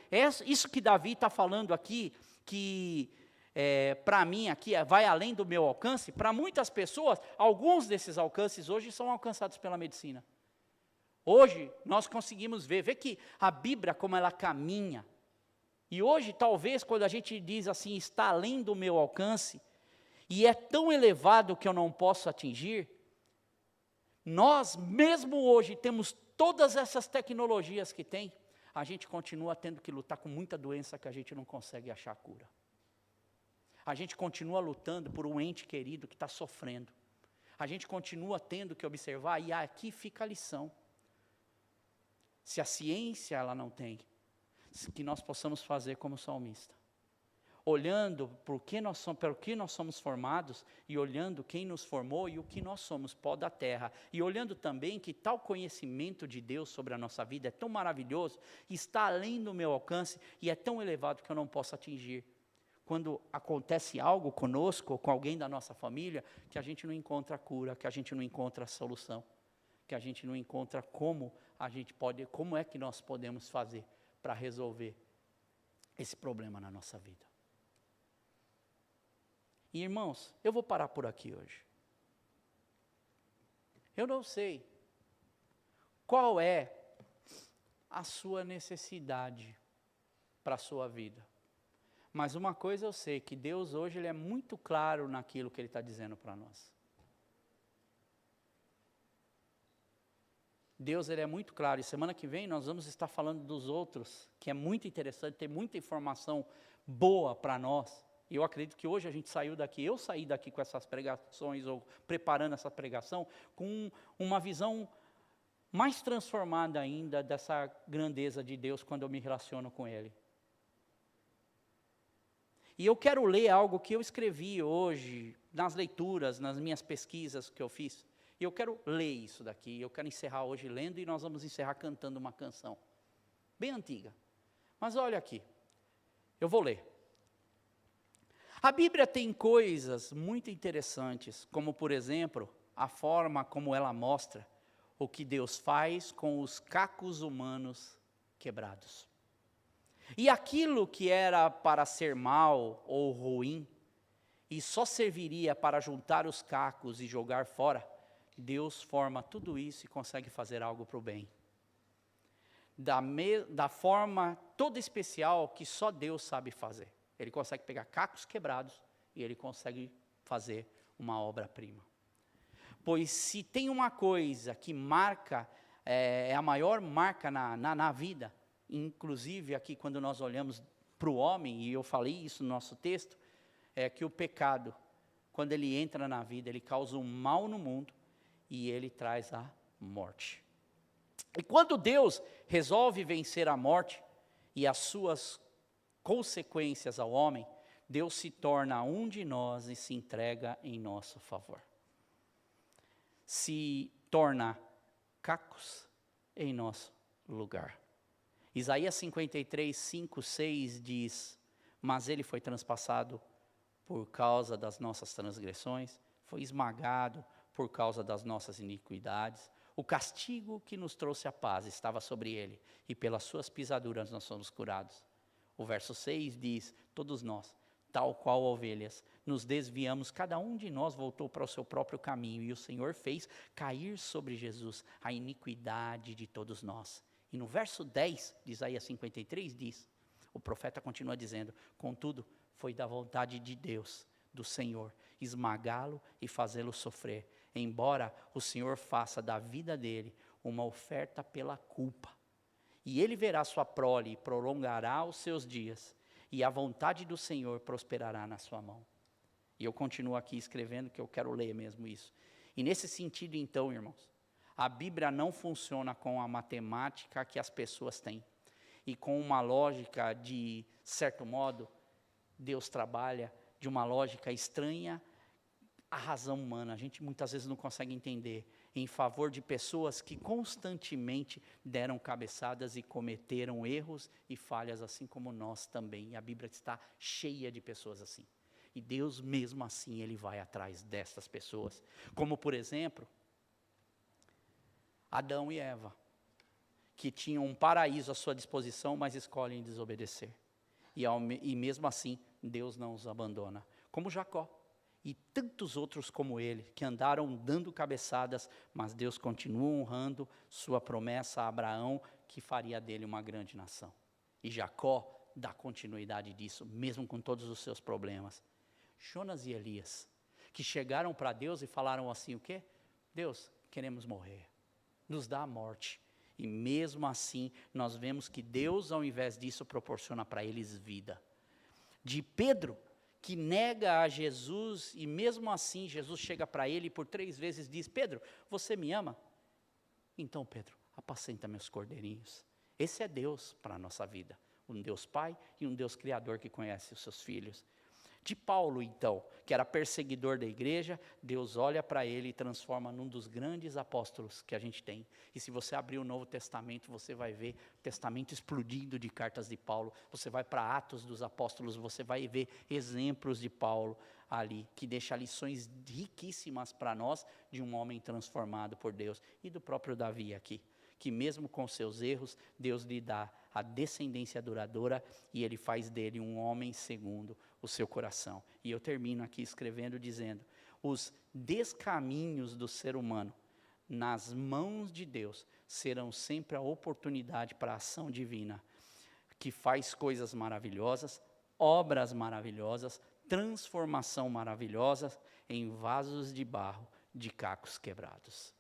isso que Davi está falando aqui, que para mim aqui vai além do meu alcance. Para muitas pessoas, alguns desses alcances hoje são alcançados pela medicina. Hoje nós conseguimos ver que a Bíblia, como ela caminha, e hoje talvez quando a gente diz assim, está além do meu alcance, e é tão elevado que eu não posso atingir, nós mesmo hoje temos todas essas tecnologias que tem, a gente continua tendo que lutar com muita doença que a gente não consegue achar a cura. A gente continua lutando por um ente querido que está sofrendo. A gente continua tendo que observar, e aqui fica a lição. Se a ciência ela não tem, que nós possamos fazer como salmista. Olhando pelo que nós somos formados, e olhando quem nos formou e o que nós somos, pó da terra. E olhando também que tal conhecimento de Deus sobre a nossa vida é tão maravilhoso, está além do meu alcance, e é tão elevado que eu não posso atingir. Quando acontece algo conosco, ou com alguém da nossa família, que a gente não encontra a cura, que a gente não encontra a solução, que a gente não encontra como é que nós podemos fazer para resolver esse problema na nossa vida. E irmãos, eu vou parar por aqui hoje. Eu não sei qual é a sua necessidade para a sua vida. Mas uma coisa eu sei, que Deus hoje ele é muito claro naquilo que Ele está dizendo para nós. Deus ele é muito claro, e semana que vem nós vamos estar falando dos outros, que é muito interessante, tem muita informação boa para nós. E eu acredito que hoje a gente eu saí daqui com essas pregações, ou preparando essa pregação, com uma visão mais transformada ainda dessa grandeza de Deus quando eu me relaciono com Ele. E eu quero ler algo que eu escrevi hoje, nas leituras, nas minhas pesquisas que eu fiz. E eu quero ler isso daqui, eu quero encerrar hoje lendo, e nós vamos encerrar cantando uma canção, bem antiga. Mas olha aqui, eu vou ler. A Bíblia tem coisas muito interessantes, como por exemplo, a forma como ela mostra o que Deus faz com os cacos humanos quebrados. E aquilo que era para ser mal ou ruim, e só serviria para juntar os cacos e jogar fora, Deus forma tudo isso e consegue fazer algo para o bem. Da forma toda especial que só Deus sabe fazer. Ele consegue pegar cacos quebrados e ele consegue fazer uma obra-prima. Pois se tem uma coisa que marca, é a maior marca na vida, inclusive aqui quando nós olhamos para o homem, e eu falei isso no nosso texto, é que o pecado, quando ele entra na vida, ele causa um mal no mundo e ele traz a morte. E quando Deus resolve vencer a morte e as suas consequências ao homem, Deus se torna um de nós e se entrega em nosso favor. Se torna cacos em nosso lugar. Isaías 53, 5, 6 diz: mas ele foi transpassado por causa das nossas transgressões, foi esmagado por causa das nossas iniquidades. O castigo que nos trouxe a paz estava sobre ele, e pelas suas pisaduras nós somos curados. O verso 6 diz: todos nós, tal qual ovelhas, nos desviamos, cada um de nós voltou para o seu próprio caminho, e o Senhor fez cair sobre Jesus a iniquidade de todos nós. E no verso 10 de Isaías 53 diz, o profeta continua dizendo: contudo, foi da vontade de Deus, do Senhor, esmagá-lo e fazê-lo sofrer, embora o Senhor faça da vida dele uma oferta pela culpa. E ele verá sua prole e prolongará os seus dias, e a vontade do Senhor prosperará na sua mão. E eu continuo aqui escrevendo, que eu quero ler mesmo isso. E nesse sentido então, irmãos, a Bíblia não funciona com a matemática que as pessoas têm, e com uma lógica de certo modo, Deus trabalha de uma lógica estranha à razão humana. A gente muitas vezes não consegue entender, em favor de pessoas que constantemente deram cabeçadas e cometeram erros e falhas, assim como nós também. E a Bíblia está cheia de pessoas assim. E Deus mesmo assim, Ele vai atrás dessas pessoas. Como por exemplo, Adão e Eva, que tinham um paraíso à sua disposição, mas escolhem desobedecer. E mesmo assim, Deus não os abandona. Como Jacó e tantos outros como ele, que andaram dando cabeçadas, mas Deus continua honrando sua promessa a Abraão, que faria dele uma grande nação. E Jacó dá continuidade disso, mesmo com todos os seus problemas. Jonas e Elias, que chegaram para Deus e falaram assim, o quê? Deus, queremos morrer, nos dá a morte. E mesmo assim, nós vemos que Deus, ao invés disso, proporciona para eles vida. De Pedro, que nega a Jesus, e mesmo assim, Jesus chega para ele e por 3 vezes diz, Pedro, você me ama? Então, Pedro, apacenta meus cordeirinhos. Esse é Deus para a nossa vida. Um Deus Pai e um Deus Criador que conhece os seus filhos. De Paulo, então, que era perseguidor da igreja, Deus olha para ele e transforma num dos grandes apóstolos que a gente tem. E se você abrir o Novo Testamento, você vai ver o testamento explodindo de cartas de Paulo. Você vai para Atos dos Apóstolos, você vai ver exemplos de Paulo ali, que deixa lições riquíssimas para nós de um homem transformado por Deus. E do próprio Davi aqui, que mesmo com seus erros, Deus lhe dá a descendência duradoura e ele faz dele um homem segundo o seu coração. E eu termino aqui escrevendo dizendo, os descaminhos do ser humano nas mãos de Deus serão sempre a oportunidade para a ação divina, que faz coisas maravilhosas, obras maravilhosas, transformação maravilhosa em vasos de barro de cacos quebrados.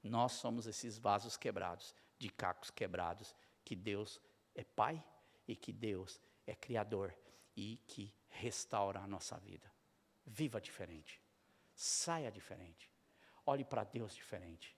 Nós somos esses vasos quebrados, de cacos quebrados, que Deus é Pai e que Deus é Criador e que restaura a nossa vida. Viva diferente, saia diferente, olhe para Deus diferente.